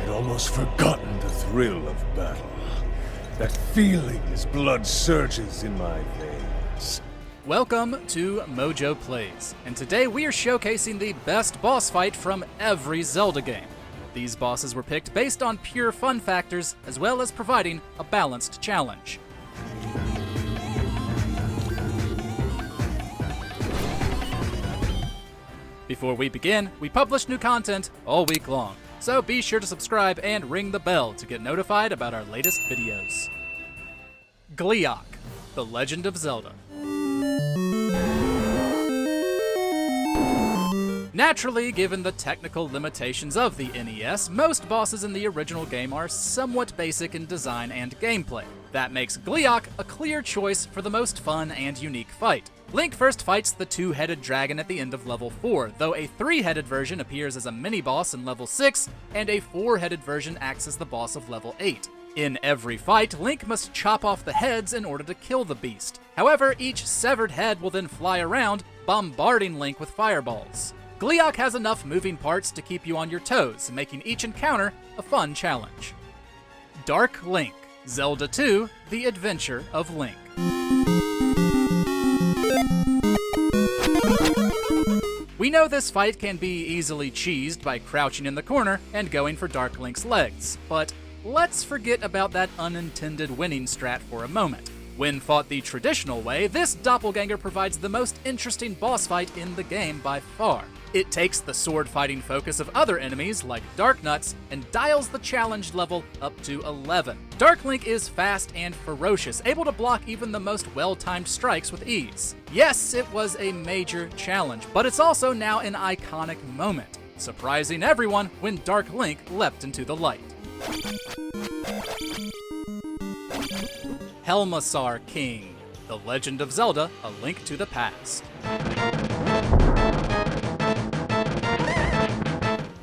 I'd almost forgotten the thrill of battle. That feeling as blood surges in my veins. Welcome to MojoPlays, and today we are showcasing the best boss fight from every Zelda game. These bosses were picked based on pure fun factors, as well as providing a balanced challenge. Before we begin, we publish new content all week long, so be sure to subscribe and ring the bell to get notified about our latest videos. Gleeok, The Legend of Zelda. Naturally, given the technical limitations of the NES, most bosses in the original game are somewhat basic in design and gameplay. That makes Gleeok a clear choice for the most fun and unique fight. Link first fights the two-headed dragon at the end of level 4, though a three-headed version appears as a mini-boss in level 6, and a four-headed version acts as the boss of level 8. In every fight, Link must chop off the heads in order to kill the beast. However, each severed head will then fly around, bombarding Link with fireballs. Gleeok has enough moving parts to keep you on your toes, making each encounter a fun challenge. Dark Link, Zelda 2, The Adventure of Link. We know this fight can be easily cheesed by crouching in the corner and going for Dark Link's legs, but let's forget about that unintended winning strat for a moment. When fought the traditional way, this doppelganger provides the most interesting boss fight in the game by far. It takes the sword-fighting focus of other enemies, like Dark Nuts, and dials the challenge level up to 11. Dark Link is fast and ferocious, able to block even the most well-timed strikes with ease. Yes, it was a major challenge, but it's also now an iconic moment, surprising everyone when Dark Link leapt into the light. Helmasaur King, The Legend of Zelda, A Link to the Past.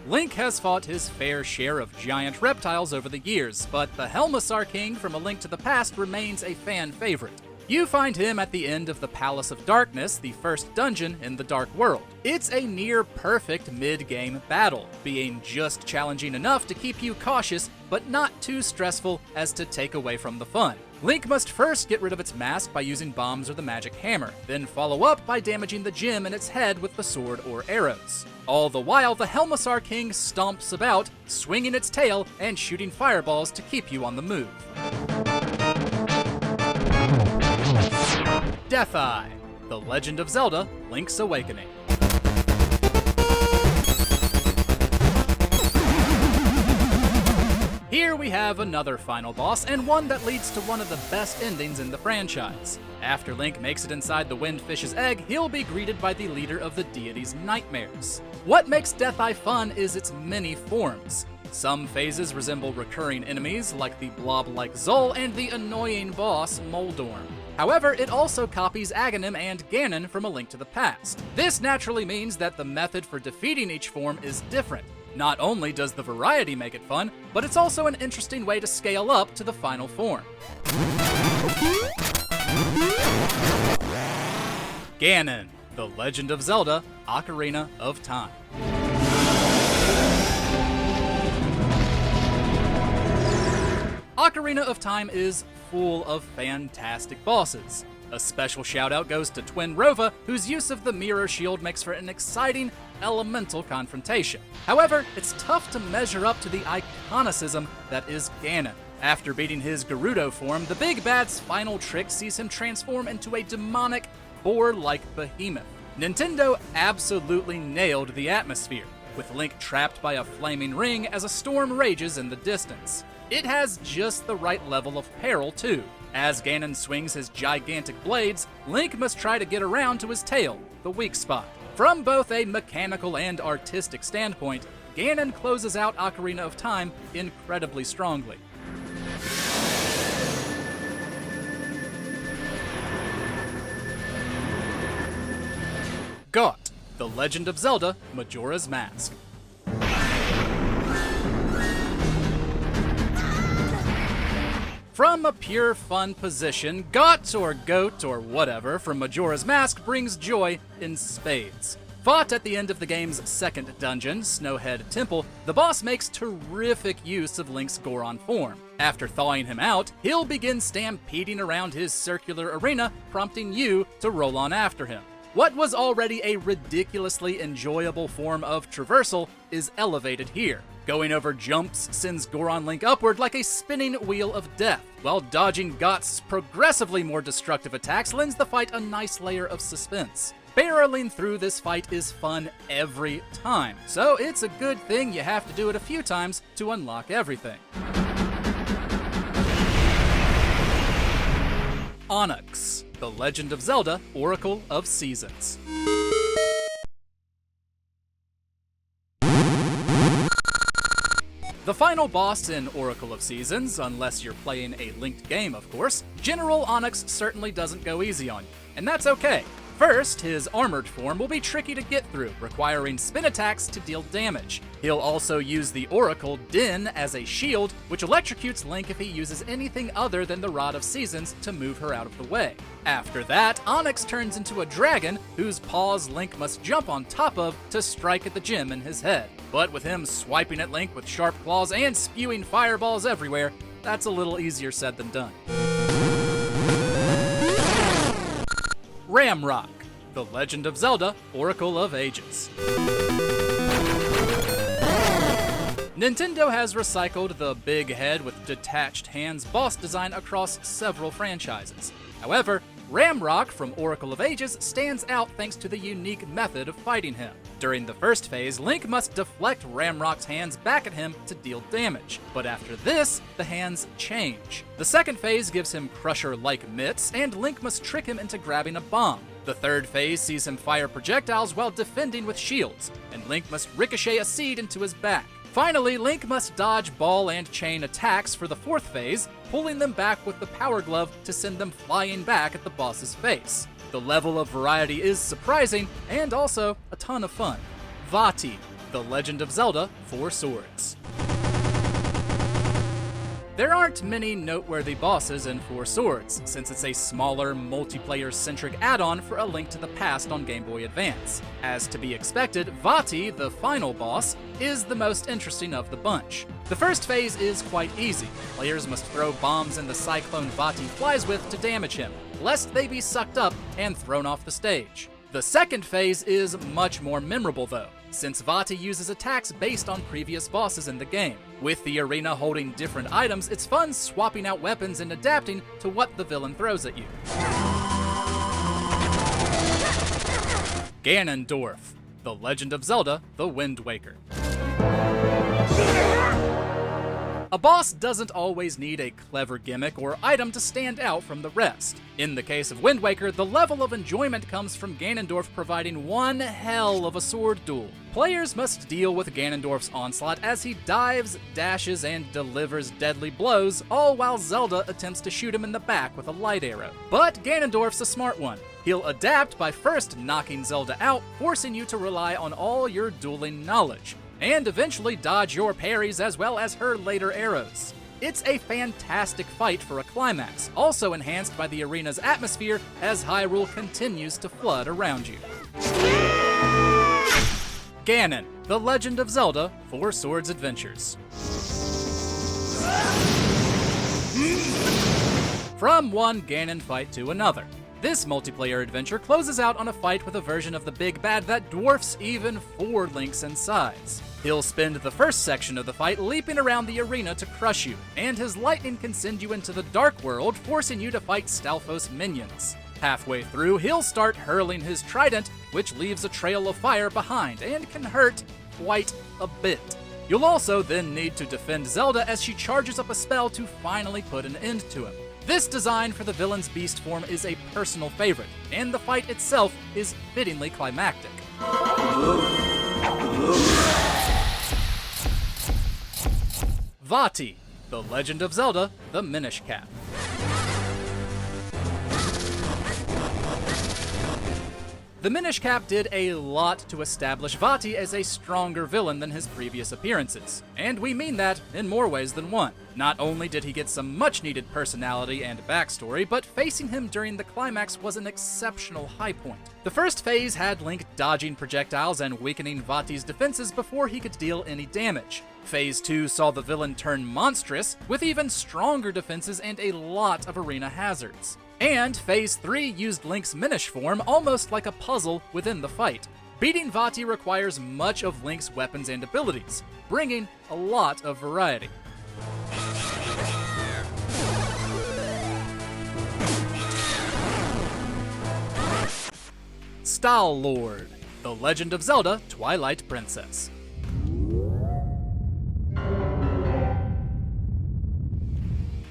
Link has fought his fair share of giant reptiles over the years, but the Helmasaur King from A Link to the Past remains a fan favorite. You find him at the end of the Palace of Darkness, the first dungeon in the Dark World. It's a near-perfect mid-game battle, being just challenging enough to keep you cautious, but not too stressful as to take away from the fun. Link must first get rid of its mask by using bombs or the magic hammer, then follow up by damaging the gem in its head with the sword or arrows. All the while, the Helmasaur King stomps about, swinging its tail and shooting fireballs to keep you on the move. Death Eye, The Legend of Zelda, Link's Awakening. Here we have another final boss, and one that leads to one of the best endings in the franchise. After Link makes it inside the Windfish's egg, he'll be greeted by the leader of the deity's nightmares. What makes Death Eye fun is its many forms. Some phases resemble recurring enemies like the blob-like Zol and the annoying boss Moldorm. However, it also copies Aghanim and Ganon from A Link to the Past. This naturally means that the method for defeating each form is different. Not only does the variety make it fun, but it's also an interesting way to scale up to the final form. Ganon, The Legend of Zelda, Ocarina of Time. Ocarina of Time is full of fantastic bosses. A special shout out goes to Twin Rova, whose use of the Mirror Shield makes for an exciting, elemental confrontation. However, it's tough to measure up to the iconicism that is Ganon. After beating his Gerudo form, the Big Bad's final trick sees him transform into a demonic, boar-like behemoth. Nintendo absolutely nailed the atmosphere, with Link trapped by a flaming ring as a storm rages in the distance. It has just the right level of peril, too. As Ganon swings his gigantic blades, Link must try to get around to his tail, the weak spot. From both a mechanical and artistic standpoint, Ganon closes out Ocarina of Time incredibly strongly. Goht, The Legend of Zelda, Majora's Mask. From a pure fun position, Goht or Goat or whatever from Majora's Mask brings joy in spades. Fought at the end of the game's second dungeon, Snowhead Temple, the boss makes terrific use of Link's Goron form. After thawing him out, he'll begin stampeding around his circular arena, prompting you to roll on after him. What was already a ridiculously enjoyable form of traversal is elevated here. Going over jumps sends Goron Link upward like a spinning wheel of death, while dodging Goht's progressively more destructive attacks lends the fight a nice layer of suspense. Barreling through this fight is fun every time, so it's a good thing you have to do it a few times to unlock everything. Onox, The Legend of Zelda, Oracle of Seasons. The final boss in Oracle of Seasons, unless you're playing a linked game of course, General Onox certainly doesn't go easy on you, and that's okay. First, his armored form will be tricky to get through, requiring spin attacks to deal damage. He'll also use the Oracle Din as a shield, which electrocutes Link if he uses anything other than the Rod of Seasons to move her out of the way. After that, Onox turns into a dragon, whose paws Link must jump on top of to strike at the gem in his head. But with him swiping at Link with sharp claws and spewing fireballs everywhere, that's a little easier said than done. Ramrock, The Legend of Zelda, Oracle of Ages. Nintendo has recycled the big head with detached hands boss design across several franchises. However, Ramrock from Oracle of Ages stands out thanks to the unique method of fighting him. During the first phase, Link must deflect Ramrock's hands back at him to deal damage, but after this, the hands change. The second phase gives him Crusher-like mitts, and Link must trick him into grabbing a bomb. The third phase sees him fire projectiles while defending with shields, and Link must ricochet a seed into his back. Finally, Link must dodge ball and chain attacks for the fourth phase, pulling them back with the Power Glove to send them flying back at the boss's face. The level of variety is surprising, and also a ton of fun. Vaati, The Legend of Zelda, Four Swords. There aren't many noteworthy bosses in Four Swords, since it's a smaller, multiplayer-centric add-on for A Link to the Past on Game Boy Advance. As to be expected, Vaati, the final boss, is the most interesting of the bunch. The first phase is quite easy. Players must throw bombs in the cyclone Vaati flies with to damage him, lest they be sucked up and thrown off the stage. The second phase is much more memorable though, since Vaati uses attacks based on previous bosses in the game. With the arena holding different items, it's fun swapping out weapons and adapting to what the villain throws at you. Ganondorf, The Legend of Zelda, The Wind Waker. A boss doesn't always need a clever gimmick or item to stand out from the rest. In the case of Wind Waker, the level of enjoyment comes from Ganondorf providing one hell of a sword duel. Players must deal with Ganondorf's onslaught as he dives, dashes, and delivers deadly blows, all while Zelda attempts to shoot him in the back with a light arrow. But Ganondorf's a smart one. He'll adapt by first knocking Zelda out, forcing you to rely on all your dueling knowledge, and eventually dodge your parries as well as her later arrows. It's a fantastic fight for a climax, also enhanced by the arena's atmosphere as Hyrule continues to flood around you. Ganon, The Legend of Zelda, Four Swords Adventures. From one Ganon fight to another. This multiplayer adventure closes out on a fight with a version of the big bad that dwarfs even 4 Links in size. He'll spend the first section of the fight leaping around the arena to crush you, and his lightning can send you into the Dark World, forcing you to fight Stalfos minions. Halfway through, he'll start hurling his trident, which leaves a trail of fire behind and can hurt quite a bit. You'll also then need to defend Zelda as she charges up a spell to finally put an end to him. This design for the villain's beast form is a personal favorite, and the fight itself is fittingly climactic. Vaati, The Legend of Zelda, The Minish Cap. The Minish Cap did a lot to establish Vaati as a stronger villain than his previous appearances, and we mean that in more ways than one. Not only did he get some much-needed personality and backstory, but facing him during the climax was an exceptional high point. The first phase had Link dodging projectiles and weakening Vaati's defenses before he could deal any damage. Phase 2 saw the villain turn monstrous, with even stronger defenses and a lot of arena hazards. And Phase 3 used Link's Minish form almost like a puzzle within the fight. Beating Vaati requires much of Link's weapons and abilities, bringing a lot of variety. Stallord, The Legend of Zelda: Twilight Princess.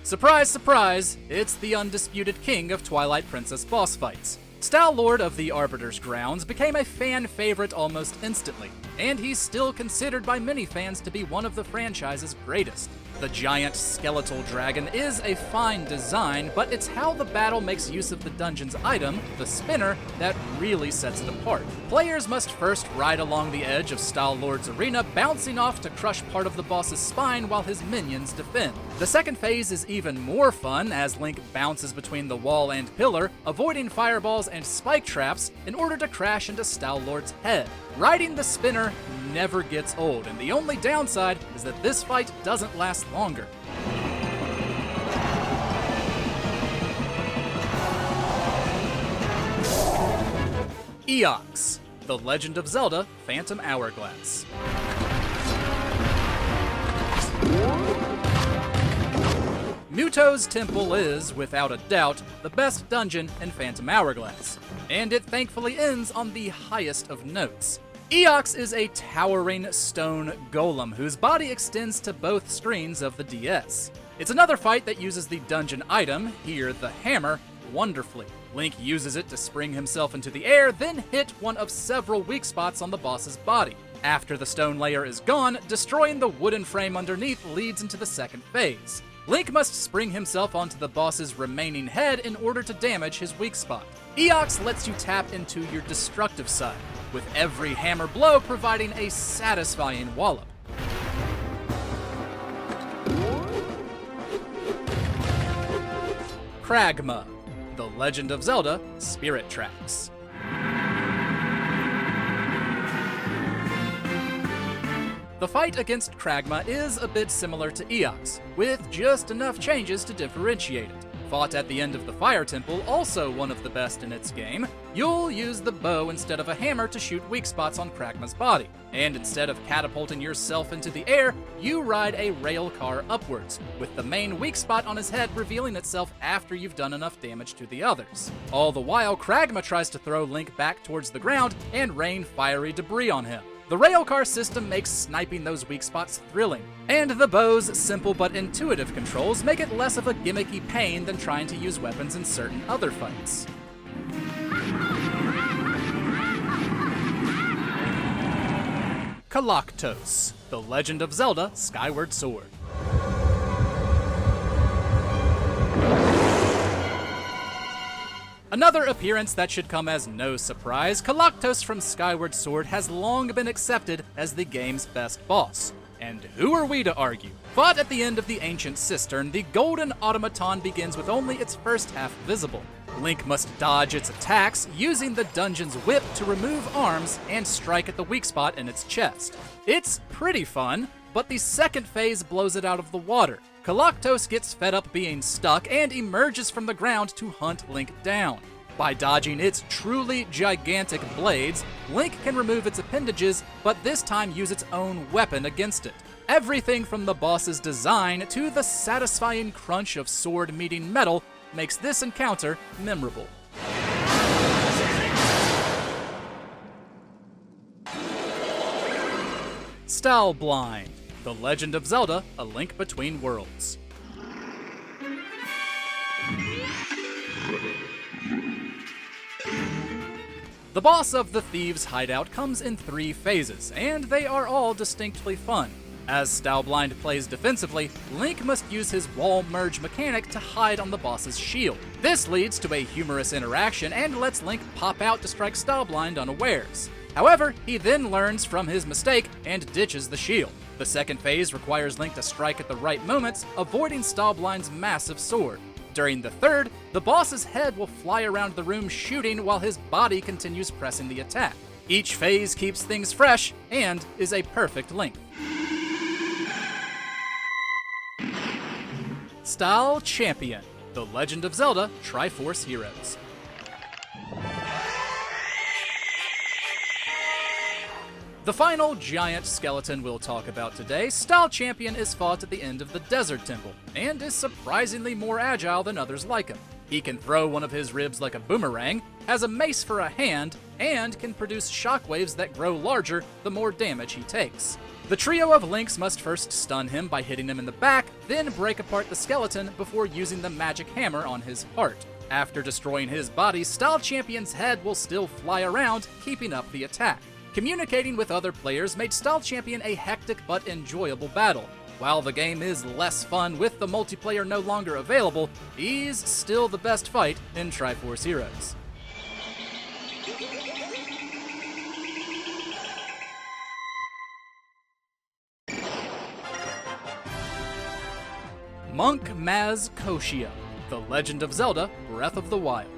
Surprise, surprise, it's the undisputed king of Twilight Princess boss fights. Stallord of the Arbiter's Grounds became a fan favorite almost instantly, and he's still considered by many fans to be one of the franchise's greatest. The giant skeletal dragon is a fine design, but it's how the battle makes use of the dungeon's item, the spinner, that really sets it apart. Players must first ride along the edge of Stallord's arena, bouncing off to crush part of the boss's spine while his minions defend. The second phase is even more fun as Link bounces between the wall and pillar, avoiding fireballs and spike traps in order to crash into Stallord's head. Riding the spinner never gets old, and the only downside is that this fight doesn't last longer. Eox, The Legend of Zelda: Phantom Hourglass. Muto's Temple is, without a doubt, the best dungeon in Phantom Hourglass, and it thankfully ends on the highest of notes. Eox is a towering stone golem whose body extends to both screens of the DS. It's another fight that uses the dungeon item, here the hammer, wonderfully. Link uses it to spring himself into the air, then hit one of several weak spots on the boss's body. After the stone layer is gone, destroying the wooden frame underneath leads into the second phase. Link must spring himself onto the boss's remaining head in order to damage his weak spot. Eox lets you tap into your destructive side, with every hammer blow providing a satisfying wallop. Kragma, The Legend of Zelda: Spirit Tracks. The fight against Kragma is a bit similar to Eox, with just enough changes to differentiate it. Fought at the end of the Fire Temple, also one of the best in its game, you'll use the bow instead of a hammer to shoot weak spots on Kragma's body. And instead of catapulting yourself into the air, you ride a rail car upwards, with the main weak spot on his head revealing itself after you've done enough damage to the others. All the while, Kragma tries to throw Link back towards the ground and rain fiery debris on him. The railcar system makes sniping those weak spots thrilling, and the bow's simple but intuitive controls make it less of a gimmicky pain than trying to use weapons in certain other fights. Koloktos, The Legend of Zelda: Skyward Sword. Another appearance that should come as no surprise, Koloktos from Skyward Sword has long been accepted as the game's best boss. And who are we to argue? Fought at the end of the Ancient Cistern, the golden automaton begins with only its first half visible. Link must dodge its attacks, using the dungeon's whip to remove arms and strike at the weak spot in its chest. It's pretty fun, but the second phase blows it out of the water. Koloktos gets fed up being stuck and emerges from the ground to hunt Link down. By dodging its truly gigantic blades, Link can remove its appendages, but this time use its own weapon against it. Everything from the boss's design to the satisfying crunch of sword meeting metal makes this encounter memorable. Stalblind, The Legend of Zelda: A Link Between Worlds. The boss of the Thieves' Hideout comes in 3 phases, and they are all distinctly fun. As Stalblind plays defensively, Link must use his wall merge mechanic to hide on the boss's shield. This leads to a humorous interaction and lets Link pop out to strike Stalblind unawares. However, he then learns from his mistake and ditches the shield. The second phase requires Link to strike at the right moments, avoiding Stalblind's massive sword. During the third, the boss's head will fly around the room shooting while his body continues pressing the attack. Each phase keeps things fresh and is a perfect length. Stalchampion, The Legend of Zelda Triforce Heroes. The final giant skeleton we'll talk about today, Stalchampion, is fought at the end of the Desert Temple, and is surprisingly more agile than others like him. He can throw one of his ribs like a boomerang, has a mace for a hand, and can produce shockwaves that grow larger the more damage he takes. The trio of Links must first stun him by hitting him in the back, then break apart the skeleton before using the magic hammer on his heart. After destroying his body, Stalchampion's head will still fly around, keeping up the attack. Communicating with other players made Stalchampion a hectic but enjoyable battle. While the game is less fun with the multiplayer no longer available, he's still the best fight in Triforce Heroes. Monk Maz Koshia, The Legend of Zelda Breath of the Wild.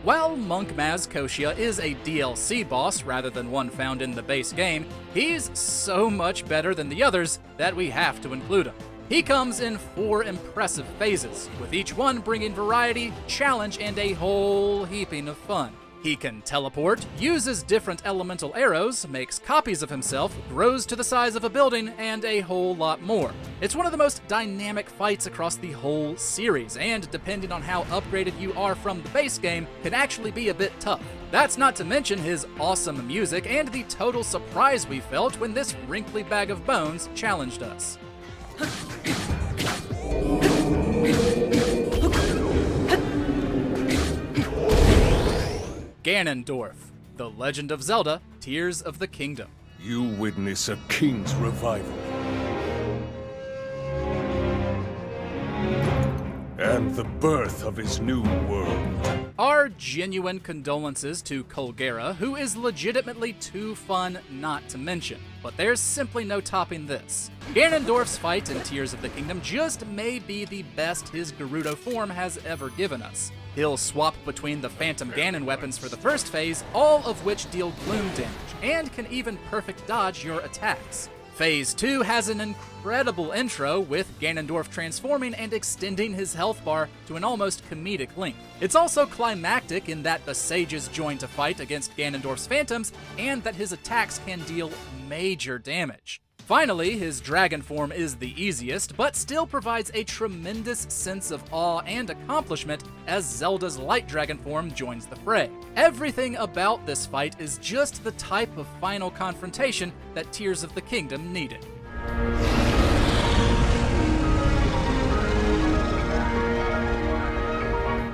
While Monk Maz Koshia is a DLC boss rather than one found in the base game, he's so much better than the others that we have to include him. He comes in 4 impressive phases, with each one bringing variety, challenge, and a whole heaping of fun. He can teleport, uses different elemental arrows, makes copies of himself, grows to the size of a building, and a whole lot more. It's one of the most dynamic fights across the whole series, and depending on how upgraded you are from the base game, can actually be a bit tough. That's not to mention his awesome music and the total surprise we felt when this wrinkly bag of bones challenged us. Ganondorf, The Legend of Zelda Tears of the Kingdom. You witness a king's revival. And the birth of his new world. Our genuine condolences to Colgera, who is legitimately too fun not to mention. But there's simply no topping this. Ganondorf's fight in Tears of the Kingdom just may be the best his Gerudo form has ever given us. He'll swap between the Phantom Ganon weapons for the first phase, all of which deal gloom damage, and can even perfect dodge your attacks. Phase 2 has an incredible intro, with Ganondorf transforming and extending his health bar to an almost comedic length. It's also climactic in that the sages join to fight against Ganondorf's phantoms, and that his attacks can deal major damage. Finally, his dragon form is the easiest, but still provides a tremendous sense of awe and accomplishment as Zelda's light dragon form joins the fray. Everything about this fight is just the type of final confrontation that Tears of the Kingdom needed.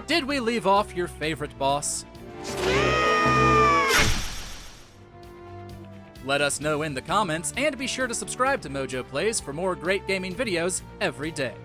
Did we leave off your favorite boss? Let us know in the comments, and be sure to subscribe to MojoPlays for more great gaming videos every day.